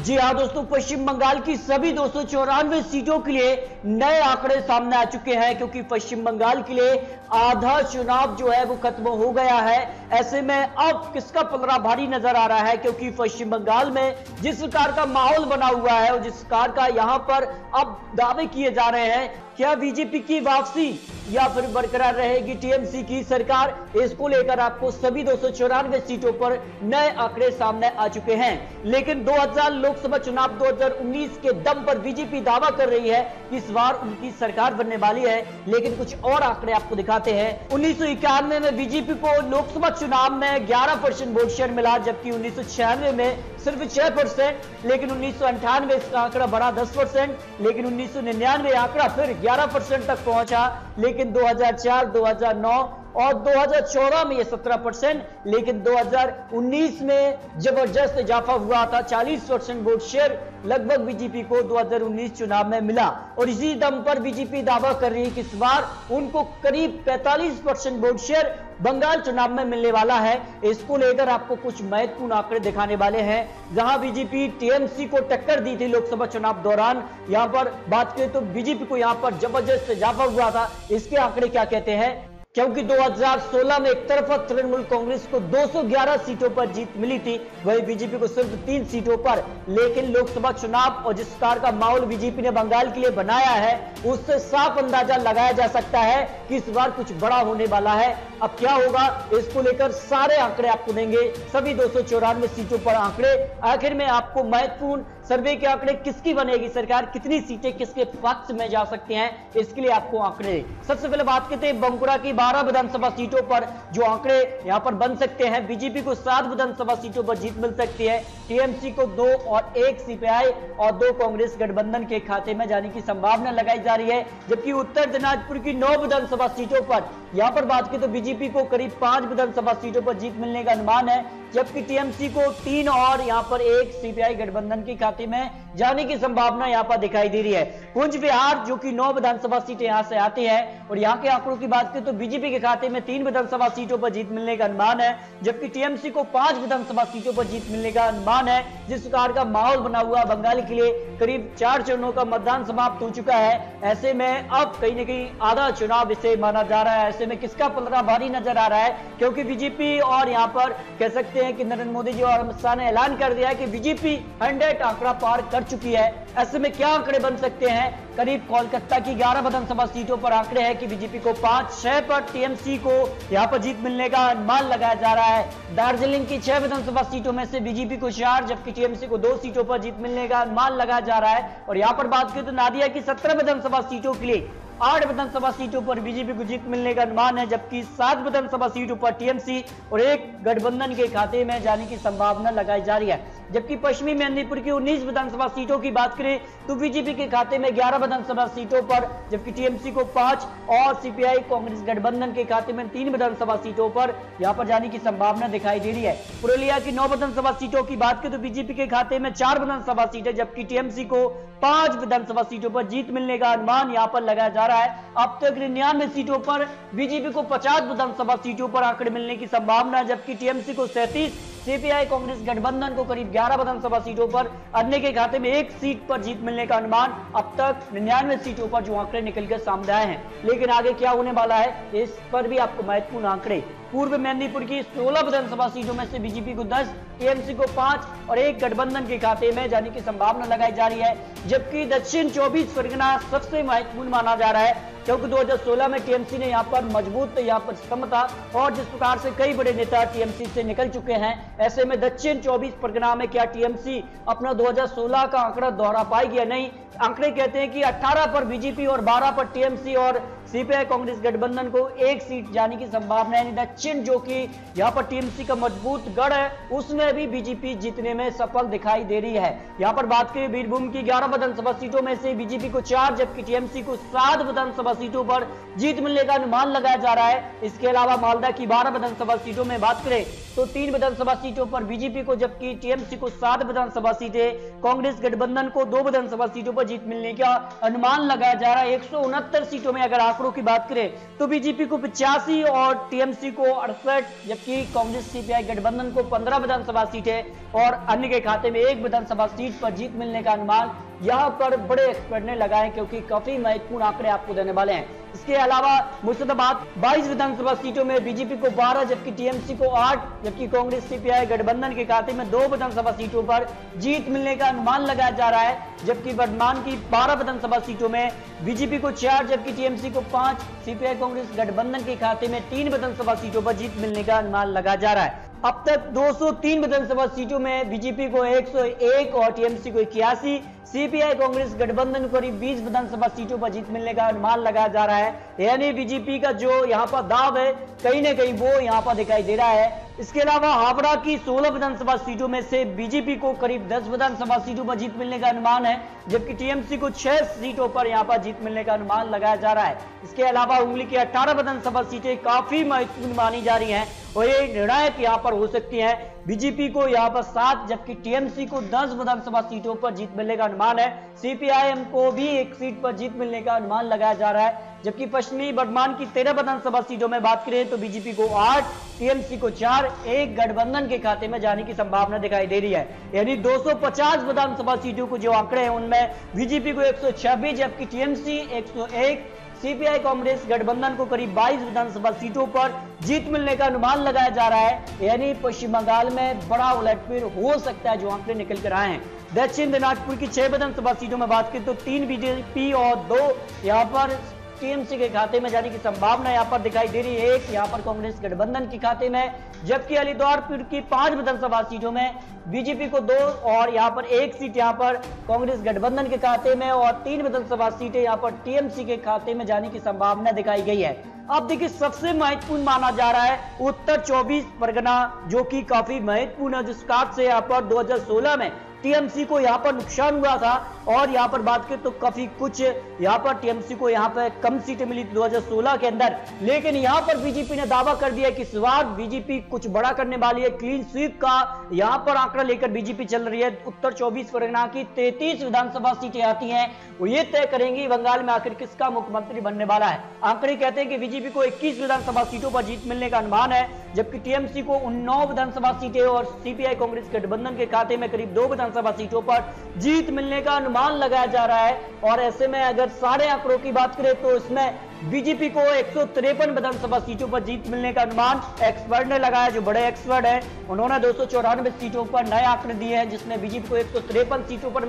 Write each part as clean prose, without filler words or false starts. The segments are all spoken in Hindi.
जी हाँ दोस्तों, पश्चिम बंगाल की सभी 294 सीटों के लिए नए आंकड़े सामने आ चुके हैं, क्योंकि पश्चिम बंगाल के लिए आधा चुनाव जो है वो खत्म हो गया है। ऐसे में अब किसका पलड़ा भारी नजर आ रहा है, क्योंकि पश्चिम बंगाल में जिस प्रकार का माहौल बना हुआ है और जिस प्रकार का यहां पर अब दावे किए जा रहे हैं, क्या बीजेपी की वापसी या फिर बरकरार रहेगी टीएमसी की सरकार, इसको लेकर आपको सभी 294 सीटों पर नए आंकड़े सामने आ चुके हैं। लेकिन 2000 लोकसभा चुनाव 2019 के दम पर बीजेपी दावा कर रही है कि इस बार उनकी सरकार बनने वाली है। लेकिन कुछ और आंकड़े आपको दिखाते हैं। 1991 में बीजेपी को लोकसभा चुनाव में 11% वोट शेयर मिला, जबकि 1996 में सिर्फ 6%। लेकिन 1998 इसका आंकड़ा बढ़ा 10%। लेकिन 1999 आंकड़ा फिर 11% तक पहुंचा। लेकिन 2004, 2009 और 2014 में ये 17%। लेकिन 2019 में जबरदस्त इजाफा हुआ था, 40% वोट शेयर लगभग बीजेपी को 2019 चुनाव में मिला। और इसी दम पर बीजेपी दावा कर रही है कि इस बार उनको करीब 45% वोट शेयर बंगाल चुनाव में मिलने वाला है। इसको लेकर आपको कुछ महत्वपूर्ण आंकड़े दिखाने वाले हैं। जहां बीजेपी टीएमसी को टक्कर दी थी लोकसभा चुनाव दौरान, यहां पर बात करें तो बीजेपी को यहां पर जबरदस्त इजाफा हुआ था। इसके आंकड़े क्या कहते हैं, क्योंकि 2016 में एक तरफा तृणमूल कांग्रेस को 211 सीटों पर जीत मिली थी, वहीं बीजेपी को सिर्फ 3 सीटों पर। लेकिन लोकसभा चुनाव और जिस प्रकार का माहौल बीजेपी ने बंगाल के लिए बनाया है, उससे साफ अंदाजा लगाया जा सकता है कि इस बार कुछ बड़ा होने वाला है। अब क्या होगा, इसको लेकर सारे आंकड़े आपको देंगे, सभी 294 सीटों पर आंकड़े। आखिर में आपको महत्वपूर्ण सर्वे के आंकड़े, किसकी बनेगी सरकार, कितनी सीटें किसके पक्ष में जा सकती हैं, इसके लिए आपको आंकड़े। सबसे पहले बात करते हैं बांकुरा की 12 विधानसभा सीटों पर जो आंकड़े यहां पर बन सकते हैं। बीजेपी को 7 विधानसभा सीटों पर जीत मिल सकती है, टीएमसी को 2 और 1 सीपीआई और 2 कांग्रेस गठबंधन के खाते में जाने की संभावना लगाई जा रही है। जबकि उत्तर दिनाजपुर की 9 विधानसभा सीटों पर यहां पर बात करें तो बीजेपी को करीब 5 विधानसभा सीटों पर जीत मिलने का अनुमान है, जबकि टीएमसी को 3 और यहां पर 1 सीपीआई गठबंधन के खाते में जाने की संभावना यहां पर दिखाई दे रही है। कुंज बिहार जो कि 9 विधानसभा सीटें यहां से आती हैं, और यहां के आंकड़ों की बात करें तो बीजेपी के खाते में 3 विधानसभा सीटों पर जीत मिलने का अनुमान है, जबकि टीएमसी को 5 विधानसभा सीटों पर जीत मिलने का अनुमान है। जिस प्रकार का माहौल बना हुआ बंगाल के लिए, करीब 4 चरणों का मतदान समाप्त हो चुका है। ऐसे में अब कहीं ना कहीं आधा चुनाव इसे माना जा रहा है। ऐसे में किसका पलड़ा भारी नजर आ रहा है, क्योंकि बीजेपी और यहां पर कह सकते हैं कि नरेंद्र मोदी जी और अमित शाह ने ऐलान कर दिया है कि बीजेपी 100 आंकड़ा पार कर चुकी है। ऐसे में क्या आंकड़े बन सकते हैं, करीब कोलकाता की 11 विधानसभा सीटों पर आंकड़े हैं कि बीजेपी को 5, 6 पर टीएमसी को यहां पर जीत मिलने का अनुमान लगाया जा रहा है। दार्जिलिंग की 6 विधानसभा सीटों में से बीजेपी को 4, जबकि टीएमसी को 2 सीटों पर जीत मिलने का अनुमान लगाया जा रहा है। और यहां पर बात करें तो नादिया की 17 विधानसभा सीटों के लिए 8 विधानसभा सीटों पर बीजेपी को जीत मिलने का अनुमान है, जबकि 7 विधानसभा सीटों पर टीएमसी और 1 गठबंधन के खाते में जाने की संभावना लगाई जा रही है। जबकि पश्चिमी मेदिनीपुर की 19 विधानसभा सीटों की बात करें तो बीजेपी के खाते में 11 विधानसभा सीटों पर, जबकि टीएमसी को 5 और सीपीआई कांग्रेस गठबंधन के खाते में 3 विधानसभा सीटों पर यहां पर जाने की संभावना दिखाई दे रही है। पुरुलिया की 9 विधानसभा सीटों की बात करें तो बीजेपी के खाते में 4 विधानसभा सीटें, जबकि टीएमसी को 5 विधानसभा सीटों पर जीत मिलने का अनुमान यहां पर लगाया जा रहा है। अब तक 99 सीटों पर बीजेपी को 50 विधानसभा सीटों पर आंकड़े मिलने की संभावना है, जबकि टीएमसी को 37, सीपीआई कांग्रेस गठबंधन को करीब 11 विधानसभा सीटों पर, अन्य के खाते में 1 सीट पर जीत मिलने का अनुमान। अब तक 99 सीटों पर जो आंकड़े निकलकर सामने आए हैं, लेकिन आगे क्या होने वाला है, इस पर भी आपको महत्वपूर्ण आंकड़े। पूर्व मेदिनीपुर की 16 विधानसभा सीटों में से बीजेपी को 10, टीएमसी को 5 और 1 गठबंधन के खाते में जाने की संभावना लगाई जा रही है। जबकि दक्षिण 24 परगना सबसे महत्वपूर्ण माना जा रहा है, क्योंकि 2016 में टीएमसी ने यहां पर मजबूत यहां पर स्तंभ था, और जिस प्रकार से कई बड़े नेता टीएमसी से निकल चुके हैं। ऐसे में दक्षिण 24 परगना में क्या टीएमसी अपना 2016 का आंकड़ा दोहरा पाएगी या नहीं। आंकड़े कहते हैं कि 18 पर बीजेपी और 12 पर टीएमसी और सीपीआई कांग्रेस गठबंधन को 1 सीट जाने की संभावना है। दक्षिण जो कि यहां पर टीएमसी का मजबूत गढ़ है, उसमें भी बीजेपी जीतने में सफल दिखाई दे रही है। यहां पर बात करें बीरभूम की 11 विधानसभा सीटों में से बीजेपी को 4, जबकि टीएमसी को 7 विधानसभा सीटों पर जीत मिलने का अनुमान लगाया जा रहा है। इसके अलावा मालदा की 12 विधानसभा सीटों में बात करें तो 3 विधानसभा सीटों पर बीजेपी को, जबकि टीएमसी को 7 विधानसभा सीटें, कांग्रेस गठबंधन को 2 विधानसभा सीटों पर पर जीत मिलने का अनुमान लगाया जा रहा है। 169 सीटों में अगर आंकड़ों की बात करें तो बीजेपी को 85 और टीएमसी को 68, जबकि कांग्रेस सीपीआई गठबंधन को 15 विधानसभा सीटें और अन्य के खाते में 1 विधानसभा सीट पर जीत मिलने का अनुमान यहां पर बड़े एक्सपर्ट ने लगाए, क्योंकि काफी महत्वपूर्ण आंकड़े आपको देने वाले हैं। इसके अलावा मुर्शिदाबाद 22 विधानसभा सीटों में बीजेपी को 12, जबकि टीएमसी को 8, जबकि कांग्रेस सीपीआई गठबंधन के खाते में 2 विधानसभा सीटों पर जीत मिलने का अनुमान लगाया जा रहा है। जबकि वर्तमान की 12 विधानसभा सीटों में बीजेपी को 4, जबकि टीएमसी को 5, सीपीआई कांग्रेस गठबंधन के खाते में 3 विधानसभा सीटों पर जीत मिलने का अनुमान लगाया जा रहा है। अब तक 203 विधानसभा सीटों में बीजेपी को 101 और टीएमसी को 81, सीपीआई कांग्रेस गठबंधन को करीब 20 विधानसभा सीटों पर जीत मिलने का अनुमान लगाया जा रहा है। यानी बीजेपी का जो यहां पर दाव है कहीं ना कहीं वो यहां पर दिखाई दे रहा है। इसके अलावा हावड़ा की 16 विधानसभा सीटों में से बीजेपी को करीब 10 विधानसभा सीटों पर जीत मिलने का अनुमान है, जबकि टीएमसी को 6 सीटों पर यहां पर जीत मिलने का अनुमान लगाया जा रहा है। इसके अलावा उंगली की 18 विधानसभा सीटें काफी महत्वपूर्ण मानी जा रही हैं और ये निर्णायक यहां पर हो सकती हैं। बीजेपी को यहां पर 7, जबकि टीएमसी को 10 विधानसभा सीटों पर जीत मिलने का अनुमान है। सीपीआईएम को भी 1 सीट पर जीत मिलने का अनुमान लगाया जा रहा है। जबकि पश्चिमी वर्तमान की 13 विधानसभा सीटों में बात करें तो बीजेपी को 8, टीएमसी को 4, एक गठबंधन के खाते में जाने की संभावना दिखाई दे रही है। यानी 250 विधानसभा सीटों को जो आंकड़े हैं उनमें बीजेपी को 126, जबकि टीएमसी 101, सीपीआई कांग्रेस गठबंधन को करीब 22 विधानसभा सीटों पर जीत मिलने का अनुमान लगाया जा रहा है। यानी पश्चिम बंगाल में बड़ा उलटफेर हो सकता है जो आंकड़े निकल कर आए हैं। दक्षिण दिनाजपुर की 6 विधानसभा सीटों में बात करें तो 3 बीजेपी और 2 यहां पर टीएमसी के खाते में जाने की संभावना यहां पर दिखाई दे रही है। 1 यहां पर कांग्रेस गठबंधन के खाते में, जबकि अलीराजपुर की 5 विधानसभा सीटों में बीजेपी को 2 और यहां पर 1 सीट यहां पर कांग्रेस गठबंधन के खाते में और 3 विधानसभा सीटें यहां पर टीएमसी के खाते में जाने की संभावना दिखाई गई है। अब देखिए सबसे महत्वपूर्ण माना जा रहा है उत्तर 24 परगना, जो कि काफी महत्वपूर्ण है, जिस काट से यहां पर 2016 में टीएमसी को यहां पर नुकसान हुआ था और यहां पर बात करें तो काफी कुछ यहां पर टीएमसी को यहां पर कम सीटें मिली 2016 के अंदर। लेकिन यहां पर बीजेपी ने दावा कर दिया कि इस बार बीजेपी कुछ बड़ा करने वाली है। क्लीन स्वीप का यहां पर आंकड़ा लेकर बीजेपी चल रही है। उत्तर 24 परगना की 33 विधानसभा सीटें आती हैं, वो ये तय करेंगी बंगाल में आखिर किसका मुख्यमंत्री बनने वाला है। आंकड़े कहते हैं कि बीजेपी को 21 विधानसभा सीटों पर जीत मिलने का अनुमान है, जबकि टीएमसी को 9 विधानसभा सीटें और सीपीआई कांग्रेस गठबंधन के खाते में करीब 2 विधानसभा सीटों पर जीत मिलने का अनुमान लगाया जा रहा है। और ऐसे में अगर सारे आंकड़ों की बात करें तो इसमें बीजेपी को 153 विधानसभा सीटों पर जीत मिलने का अनुमान एक्सपर्ट ने लगाया। जो बड़े एक्सपर्ट है उन्होंने 294 सीटों पर नए आंकड़े दिए हैं, जिसमें बीजेपी को 153 सीटों पर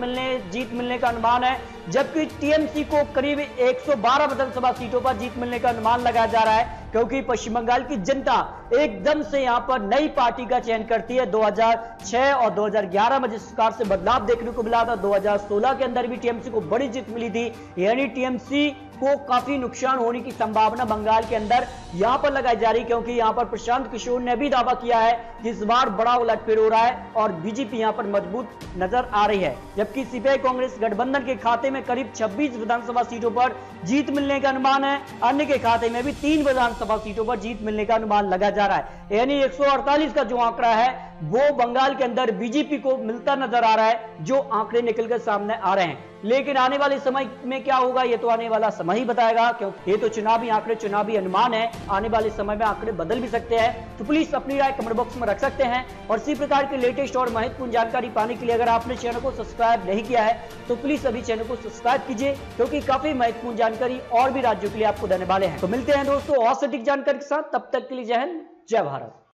जीत मिलने का अनुमान है, जबकि टीएमसी को करीब 112 विधानसभा सीटों पर जीत मिलने का अनुमान लगाया जा रहा है। क्योंकि पश्चिम बंगाल की जनता एकदम से यहां पर नई पार्टी का चयन करती है। 2006 और 2011 में जिस प्रकार से बदलाव देखने को मिला था, 2016 के अंदर भी टीएमसी को बड़ी जीत मिली थी। यानी टीएमसी को काफी नुकसान होने की संभावना बंगाल के अंदर यहां पर लगाई जा रही, क्योंकि यहां पर प्रशांत किशोर ने भी दावा किया है कि इस बार बड़ा उलटफेर हो रहा है और बीजेपी यहां पर मजबूत नजर आ रही है। जबकि सीपीआई कांग्रेस गठबंधन के खाते में करीब 26 विधानसभा सीटों पर जीत मिलने का अनुमान है। अन्य के खाते में भी 3 विधानसभा सीटों पर जीत मिलने का अनुमान लगाया जा रहा है। यानी 148 का जो आंकड़ा है वो बंगाल के अंदर बीजेपी को मिलता नजर आ रहा है, जो आंकड़े निकलकर सामने आ रहे हैं। लेकिन आने वाले समय में क्या होगा ये तो आने वाला समय ही बताएगा, क्योंकि ये तो चुनावी आंकड़े, चुनावी अनुमान है। आने वाले समय में आंकड़े बदल भी सकते हैं। तो प्लीज अपनी राय कमेंट बॉक्स में रख सकते हैं और इसी प्रकार की लेटेस्ट और महत्वपूर्ण जानकारी पाने के लिए अगर आपने चैनल को सब्सक्राइब नहीं किया है तो प्लीज अभी चैनल को सब्सक्राइब कीजिए, क्योंकि काफी महत्वपूर्ण जानकारी और भी राज्यों के लिए आपको देने वाले हैं। तो मिलते हैं दोस्तों और सटीक जानकारी के साथ, तब तक के लिए जय हिंद, जय भारत।